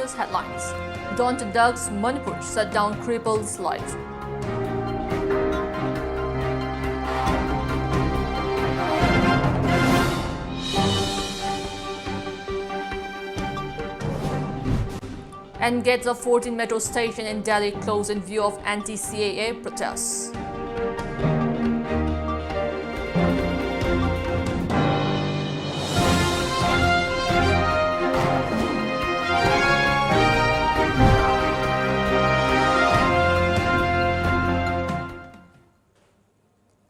news headlines. 19th Dec's Manipur shut down cripples' life. And gates of 14 metro station in Delhi closed in view of anti-CAA protests.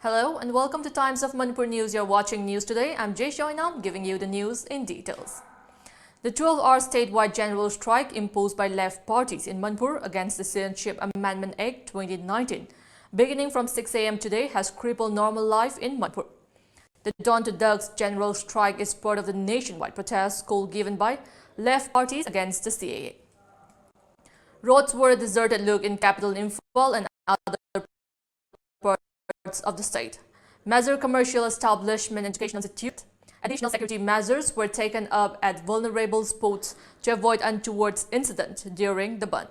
Hello and welcome to Times of Manipur News. You're watching News Today. I'm JESSIA, giving you the news in details. The 12-hour statewide general strike imposed by left parties in Manipur against the Citizenship Amendment Act 2019, beginning from 6 a.m. today, has crippled normal life in Manipur. The 19th Dec's general strike is part of the nationwide protest call given by left parties against the CAA. Roads were a deserted look in capital Imphal and other parts of the state. Major commercial establishment and educational institute. Additional security measures were taken up at vulnerable spots to avoid untoward incidents during the ban.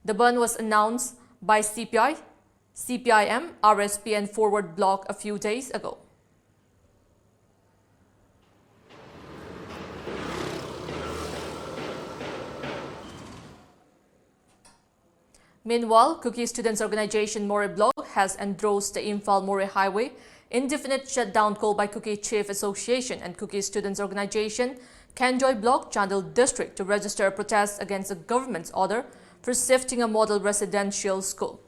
The ban was announced by CPI, CPIM, RSP and Forward Bloc a few days ago. Meanwhile, Kuki Students Organization More Bloc has endorsed the Imphal-More Highway indefinite shutdown call by Kuki Chief Association and Kuki Students Organization Kanjoy Bloc, Chandel District to register a protest against the government's order for shifting a model residential school.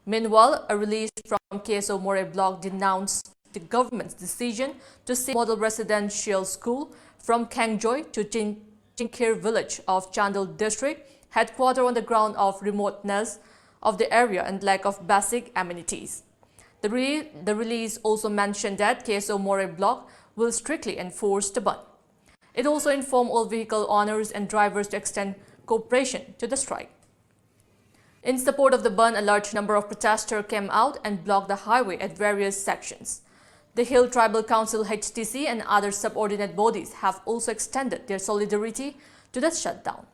Meanwhile, a release from KSO More Bloc denounced the government's decision to shift model residential school from Kangjoy to Chinkir village of Chandel District, headquartered on the ground of remoteness of the area and lack of basic amenities. The release also mentioned that KSO More Bloc will strictly enforce the ban. It also informed all vehicle owners and drivers to extend cooperation to the strike. In support of the ban, a large number of protesters came out and blocked the highway at various sections. The Hill Tribal Council HTC and other subordinate bodies have also extended their solidarity to the shutdown.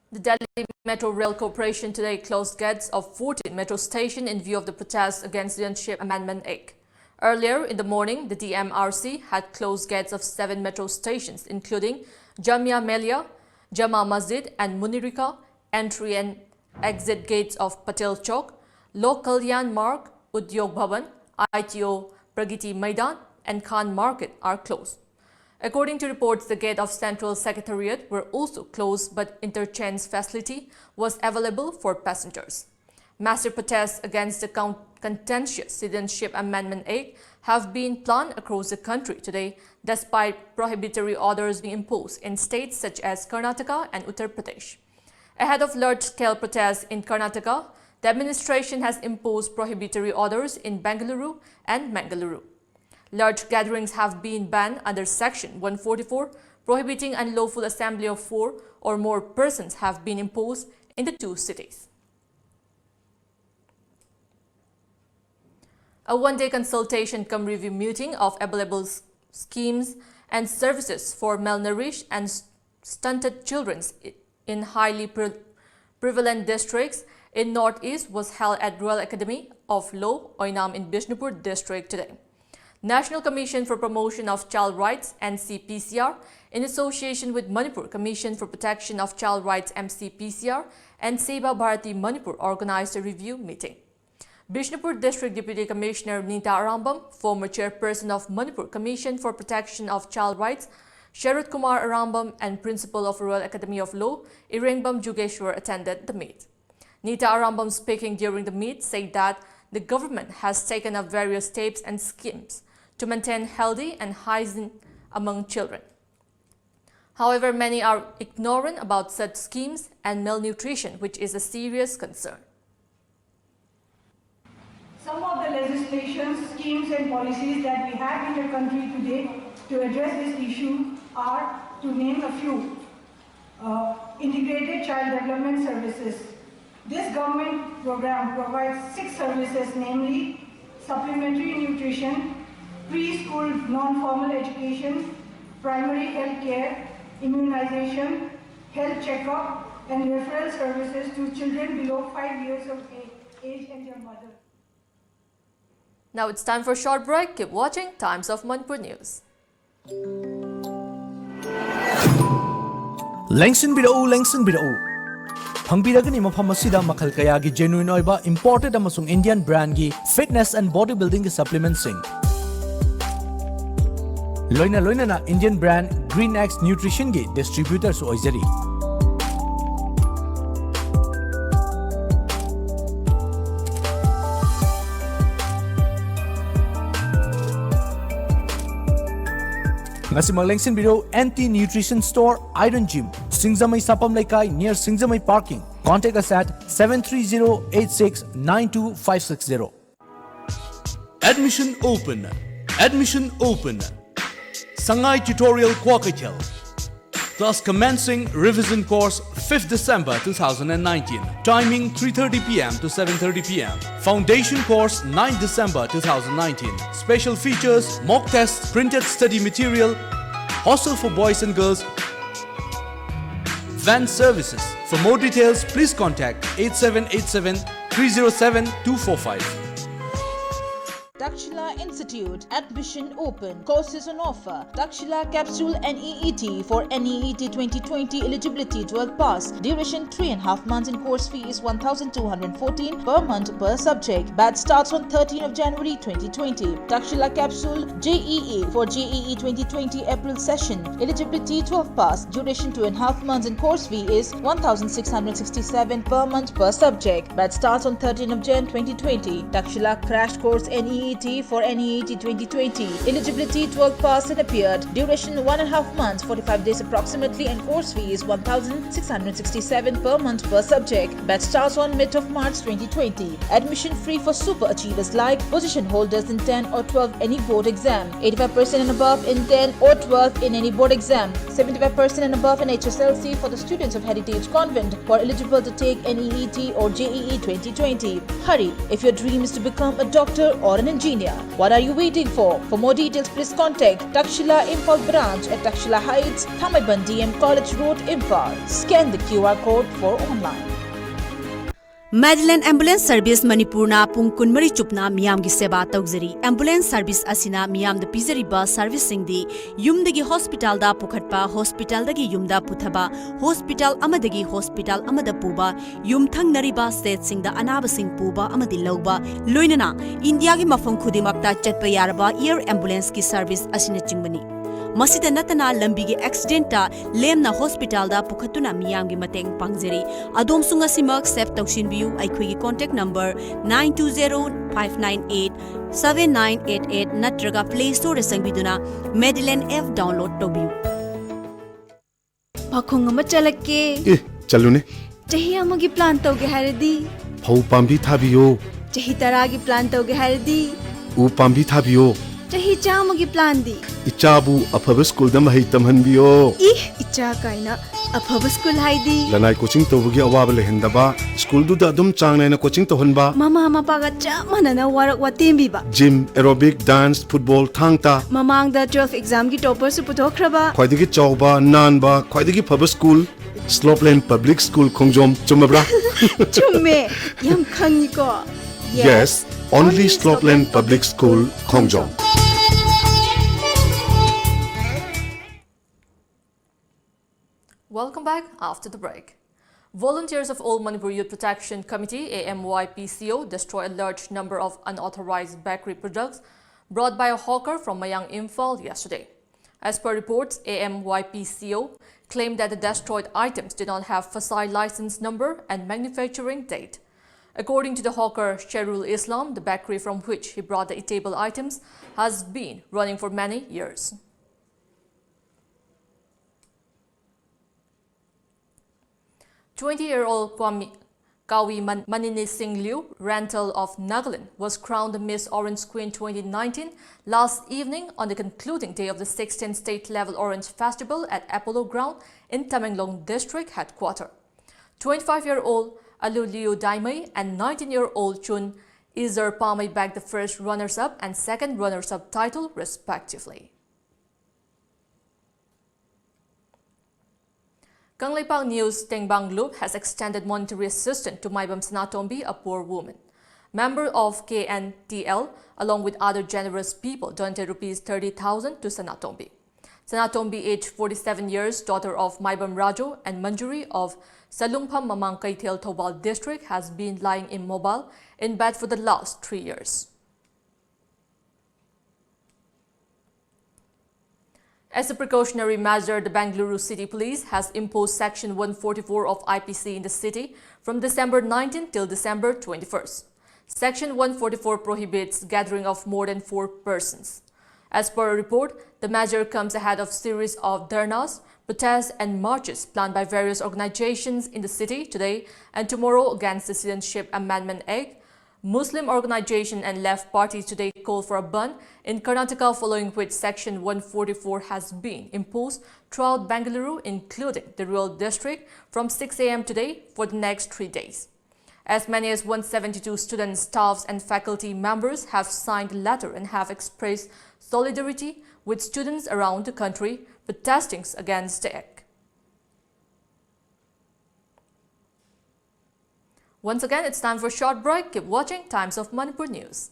The Delhi Metro Rail Corporation today closed gates of 14 metro stations in view of the protests against the Citizenship Amendment Act. Earlier in the morning, the DMRC had closed gates of 7 metro stations, including Jamia Millia, Jama Masjid and Munirika, entry and exit gates of Patel Chowk, Lok Kalyan Marg, Udyog Bhavan, ITO Pragiti Maidan and Khan Market are closed. According to reports, the gate of Central Secretariat were also closed, but interchange facility was available for passengers. Massive protests against the contentious Citizenship Amendment Act have been planned across the country today, despite prohibitory orders being imposed in states such as Karnataka and Uttar Pradesh. Ahead of large-scale protests in Karnataka, the administration has imposed prohibitory orders in Bengaluru and Mangaluru. Large gatherings have been banned under Section 144, prohibiting unlawful assembly of 4 or more persons have been imposed in the 2 cities. A one-day consultation cum review meeting of available schemes and services for malnourished and stunted children in highly prevalent districts in Northeast was held at Royal Academy of Law, Oinam in Bishnupur district today. National Commission for Promotion of Child Rights (NCPCR), in association with Manipur Commission for Protection of Child Rights (MCPCR) and Seva Bharati Manipur, organized a review meeting. Bishnupur District Deputy Commissioner Nita Arambam, former chairperson of Manipur Commission for Protection of Child Rights, Sharad Kumar Arambam, and Principal of Royal Academy of Law, Irengbam Jugeshwar, attended the meet. Nita Arambam, speaking during the meet, said that the government has taken up various steps and schemes to maintain healthy and hygiene among children. However, many are ignorant about such schemes and malnutrition, which is a serious concern. Some of the legislations, schemes and policies that we have in the country today to address this issue are, to name a few, integrated child development services. This government program provides 6 services, namely supplementary nutrition, preschool non-formal education, primary health care, immunization, health checkup, and referral services to children below 5 years of age and their mother. Now it's time for a short break. Keep watching Times of Manipur News. Lengsin bidau. Pangbiragani mafam asida makhal kaya gi genuine oiba imported amasung Indian brand gi fitness and bodybuilding gi supplements sing. Loina na Indian brand Green X Nutrition gi distributors oizari. Ngasimang lengsin biro anti-nutrition store Iron Gym, Singzamay Sapam Laikai near Singzamay Parking. Contact us at 730-86-92560. Admission open. Sangai Tutorial Kwakatel. Class commencing revision course 5th December 2019. Timing 3:30 p.m. to 7:30 p.m. Foundation course 9th December 2019. Special features, mock tests, printed study material, hostel for boys and girls, van services. For more details, please contact 8787 307 245. Dakshila Institute, admission open, courses on offer. Dakshila Capsule NEET for NEET 2020 eligibility 12 pass. Duration 3.5 months and course fee is 1,214 per month per subject. Batch starts on 13th of January 2020. Dakshila Capsule JEE for JEE 2020 April session. Eligibility 12 pass. Duration 2.5 months and course fee is 1,667 per month per subject. Batch starts on 13th of Jan 2020. Dakshila Crash Course NEET for NEET 2020. Eligibility 12 pass and appeared. Duration 1.5 months, 45 days approximately, and course fee is 1,667 per month per subject. Batch starts on mid of March 2020. Admission free for super achievers like position holders in 10 or 12 any board exam, 85% and above in 10 or 12 in any board exam, 75% and above in HSLC for the students of Heritage Convent who are eligible to take NEET or JEE 2020. Hurry, if your dream is to become a doctor or an engineer. What are you waiting for? For more details, please contact Takshila Imphal branch at Takshila Heights, Thamaiban DM College Road, Imphal. Scan the QR code for online. Madeline Ambulance Service Manipurna pung kunmari chupna miyam gi seba tawzari. Ambulance Service asina miyam da pizariba service singdi yumdagi hospital da pukhatpa, hospital dagi yumda puthaba, hospital amadagi hospital amada puba, yum thangnariba state singda anaba sing puba amadi lawba, loinana India gi mafam khudimakta chatpa yaraba air ambulance ki service asina chingmani. Masida natana lambi gi accident ta lemna hospital da pukhatuna miyam gi mateng pangjari. Adom sunga simak save tawsin biu aikhoi gi contact number 9205987988 natraga Play Store sangbiduna Madeline F download tobiu. Pakhong ama chalake. Chalune. Chahi amagi plan tawge haradi. Phau pambi thabiyo. Chahi taragi plan tawge haradi. U pambi thabiyo. Chahi chamagi plan di. Ichabu afaba school da mahai tamhanbiyo. Icha kaina afaba school haidi. Lanai coaching tawbugi awaba lehendaba. School du da dum changna na coaching tohanba. Mama paga chamana na warak watembi ba. Gym, aerobic, dance, football, thangta. Mamang da 12 exam gi topper su puthokraba. Khwaidagi chawba, nanba, khwaidagi phaba school. Slopeland Public School Khongjom chumabra. Chumme yam khangi ko. Yes, only Slopeland Public School Khongjom. Welcome back after the break. Volunteers of All Manipur Youth Protection Committee AMYPCO destroyed a large number of unauthorized bakery products brought by a hawker from Mayang Imphal yesterday. As per reports, AMYPCO claimed that the destroyed items did not have facile license number and manufacturing date. According to the hawker Sherul Islam, the bakery from which he brought the eatable items has been running for many years. Kawi Manini Singh Liu, rental of Nagaland, was crowned Miss Orange Queen 2019 last evening on the concluding day of the 16th state-level Orange Festival at Apollo Ground in Tamenglong District Headquarters. 25-year-old Alu Liu Daimei and 19-year-old Chun Izer Pamei bagged the first runners-up and second runners-up title respectively. Kangleipak News Tengbang Loop has extended monetary assistance to Maibam Sanatombi, a poor woman. Member of KNTL, along with other generous people, donated Rs 30,000 to Sanatombi. Sanatombi, aged 47 years, daughter of Maibam Rajo and Manjuri of Salungpham Mamang Kaithel Thobal District, has been lying immobile in bed for the last 3 years. As a precautionary measure, the Bengaluru City Police has imposed Section 144 of IPC in the city from December 19 till December 21st. Section 144 prohibits gathering of more than 4 persons. As per a report, the measure comes ahead of series of dharnas, protests and marches planned by various organizations in the city today and tomorrow against the Citizenship Amendment Act. Muslim organization and left parties today call for a ban in Karnataka, following which Section 144 has been imposed throughout Bengaluru, including the rural district, from 6 a.m. today for the next 3 days. As many as 172 students, staffs and faculty members have signed a letter and have expressed solidarity with students around the country protesting against the act. Once again, it's time for a short break. Keep watching Times of Manipur News.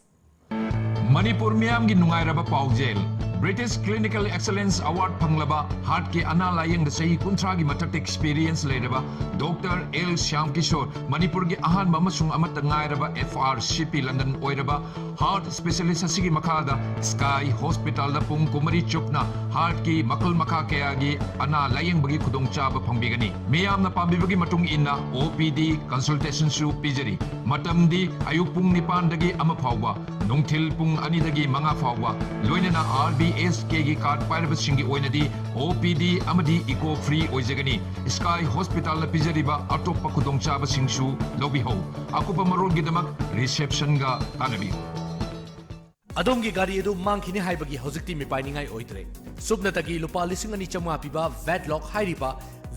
Manipur miyam gi nungairaba paujel. British Clinical Excellence Award panglaba heart ke ana layeng da sahi kuntra gi matak experience leraba Dr. L. Shyam Kishore Manipur gi ahan mamasung amat ngairaba FRCP London oiraba heart specialist asigi makada Sky Hospital da pung kumari chupna heart ki makal maka kaya gi ana layeng bagi khudong chaba phangbigani miyam na pambibagi matung inna OPD consultation su pijari matam di ayuk pung nipan dagi ama phawba nungthil pung ani dagi manga phawba loinana RBSK gi card pairaba singi oinadi OPD amadi eco free oijagani Sky Hospital na pijariba atoppa khudong chaba singsu lobi ho akupa marol gi damak reception ga tanabi Adongi gari edu mangkhini haibagi hojikti mipainingai oidre subnatagi lupa lising ani chamwa piba Vedlock hairiba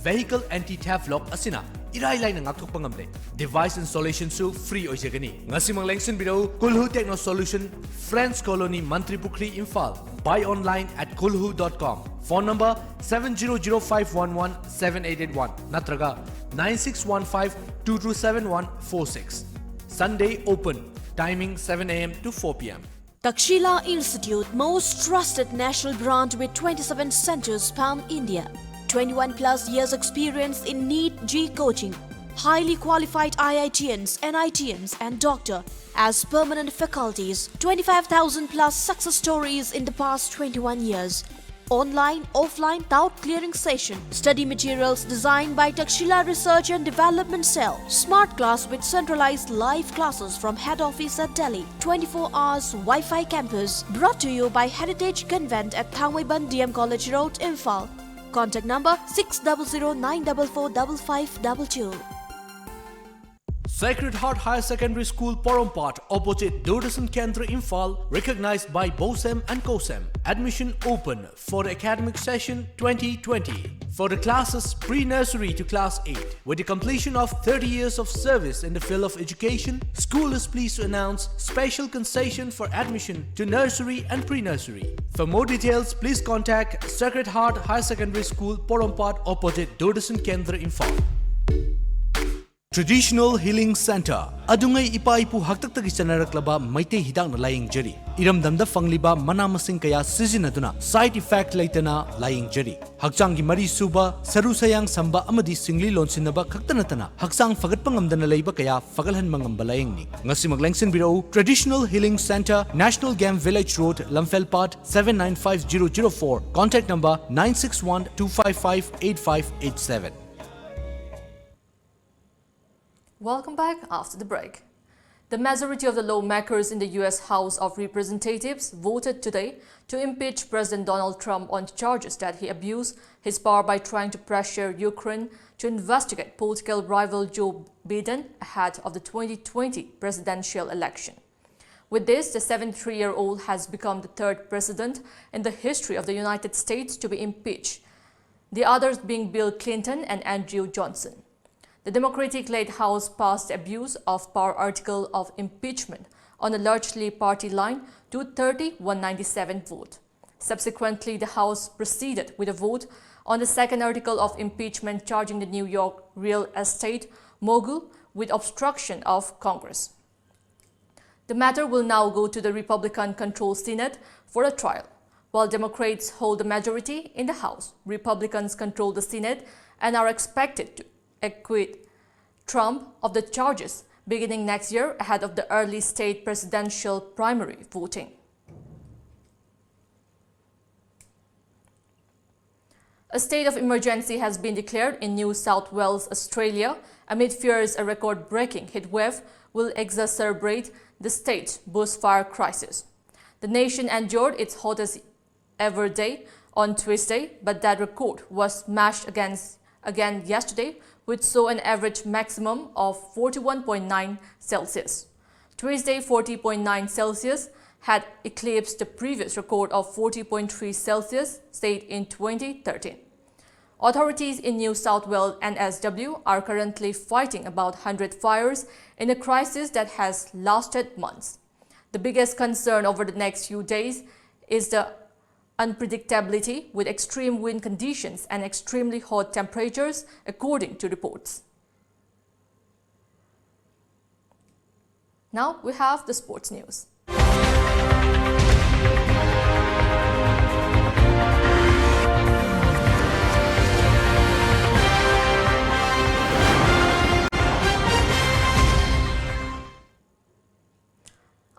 vehicle anti-theft lock asina irai laina ngakthok pangamle device installation su free oijagani ngasimang lengsin biro Kulhu Techno Solution Friends Colony Mantri Pukri Imphal buy online at kulhu.com phone number 7005117881 natraga 9615227146 Sunday open timing 7 a.m. to 4 p.m. Takshila Institute, most trusted national brand with 27 centers pan India. 21 plus years experience in NEET G coaching. Highly qualified IITians, NITians and doctor as permanent faculties. 25,000 plus success stories in the past 21 years. Online, offline, doubt clearing session. Study materials designed by Takshila Research and Development Cell. Smart class with centralized live classes from head office at Delhi. 24 hours Wi-Fi campus. Brought to you by Heritage Convent at Thangwaiban DM College Road, Imphal. Contact number 600-944-5522. Sacred Heart Higher Secondary School Porompat opposite Doordasan Kendra Imphal, recognized by BOSEM and COSEM. Admission open for the academic session 2020 for the classes pre-nursery to class 8. With the completion of 30 years of service in the field of education, school is pleased to announce special concession for admission to nursery and pre-nursery. For more details, please contact Sacred Heart Higher Secondary School Porompat opposite Doordasan Kendra Imphal. Traditional Healing Center adungai ipa ipu haktaktagi chanaraklaba maitei hidang na laying jari iramdamda fangliba manamasing kaya sizinaduna side effect laitana laying jari hakchanggi mari suba saru sayang samba amadi singli lonsinaba khaktanatana haksang fagatpangamdana leiba kaya fagalhan mangamba laying ni ngasimag lengsin biro Traditional Healing Center, National Game Village Road, Lamfelpat 795004. Contact number 961-255-8587. Welcome back after the break. The majority of the lawmakers in the U.S. House of Representatives voted today to impeach President Donald Trump on charges that he abused his power by trying to pressure Ukraine to investigate political rival Joe Biden ahead of the 2020 presidential election. With this, the 73-year-old has become the third president in the history of the United States to be impeached, the others being Bill Clinton and Andrew Johnson. The Democratic-led House passed the abuse of power article of impeachment on a largely party line 230-197 vote. Subsequently, the House proceeded with a vote on the second article of impeachment charging the New York real estate mogul with obstruction of Congress. The matter will now go to the Republican-controlled Senate for a trial. While Democrats hold the majority in the House, Republicans control the Senate and are expected to acquit Trump of the charges beginning next year ahead of the early state presidential primary voting. A state of emergency has been declared in New South Wales, Australia, amid fears a record-breaking heatwave will exacerbate the state's bushfire crisis. The nation endured its hottest ever day on Tuesday, but that record was smashed again yesterday, which saw an average maximum of 41.9 Celsius. Tuesday, 40.9 Celsius had eclipsed the previous record of 40.3 Celsius set in 2013. Authorities in New South Wales NSW are currently fighting about 100 fires in a crisis that has lasted months. The biggest concern over the next few days is the unpredictability with extreme wind conditions and extremely hot temperatures, according to reports. Now we have the sports news.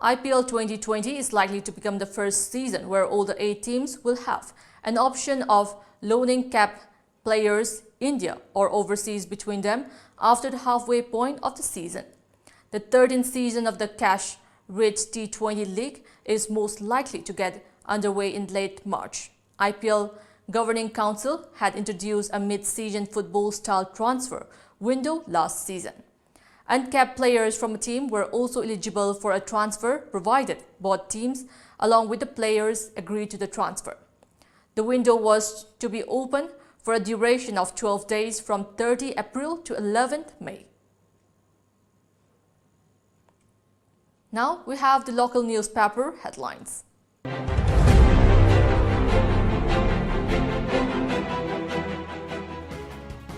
IPL 2020 is likely to become the first season where all the 8 teams will have an option of loaning cap players India or overseas between them after the halfway point of the season. The 13th season of the cash-rich T20 league is most likely to get underway in late March. IPL Governing Council had introduced a mid-season football-style transfer window last season. Uncapped players from a team were also eligible for a transfer provided both teams, along with the players, agreed to the transfer. The window was to be open for a duration of 12 days from 30 April to 11th May. Now we have the local newspaper headlines.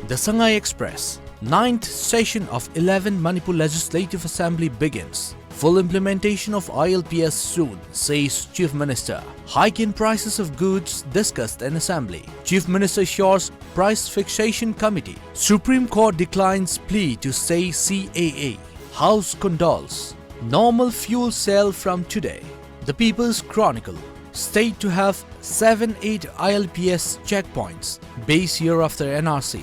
The Shanghai Express. 9th session of 11th Manipur Legislative Assembly begins. Full implementation of ILPS soon, says Chief Minister. Hike in prices of goods discussed in Assembly. Chief Minister assures Price Fixation Committee. Supreme Court declines plea to stay CAA. House condoles. Normal fuel sale from today. The People's Chronicle. State to have 7-8 ILPS checkpoints. Base year after NRC.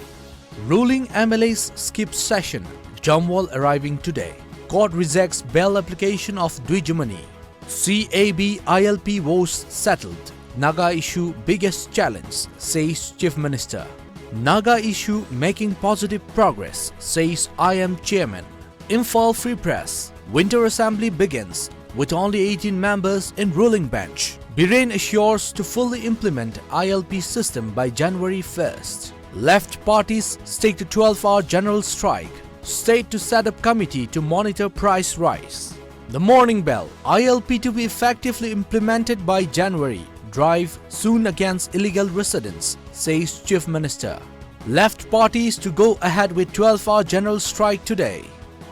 Ruling MLAs skip session. Jamwal arriving today. Court rejects bail application of Dwijamani. CAB ILP woes settled. Naga issue biggest challenge, says Chief Minister. Naga issue making positive progress, says IM Chairman. Imphal Free Press. Winter Assembly begins with only 18 members in ruling bench. Biren assures to fully implement ILP system by January 1st. Left parties stick to 12-hour general strike. State to set up committee to monitor price rise. The Morning Bell. ILP to be effectively implemented by January. Drive soon against illegal residents, says Chief Minister. Left parties to go ahead with 12-hour general strike today.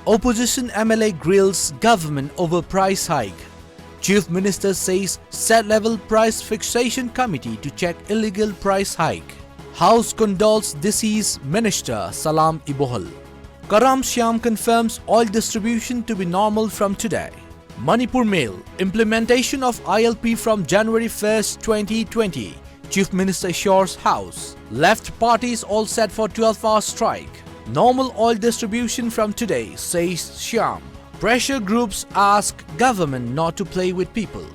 Opposition MLA grills government over price hike. Chief Minister says set-level price fixation committee to check illegal price hike. House condoles deceased Minister Salam Ibohal. Karam Shyam confirms oil distribution to be normal from today. Manipur Mail. Implementation of ILP from January 1st, 2020. Chief Minister assures House. Left parties all set for 12-hour strike. Normal oil distribution from today, says Shyam. Pressure groups ask government not to play with people.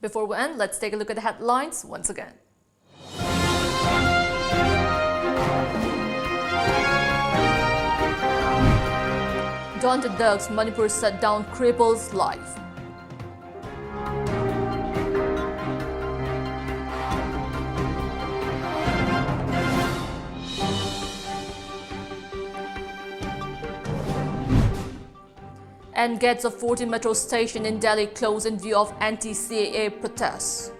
Before we end, let's take a look at the headlines once again. Daunted thugs, Manipur shut down cripples life. And gates of 14 metro station in Delhi closed in view of anti-CAA protests.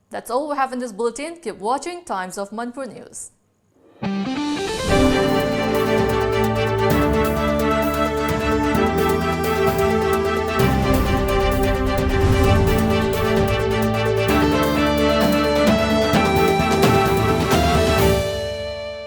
That's all we have in this bulletin. Keep watching Times of Manipur News.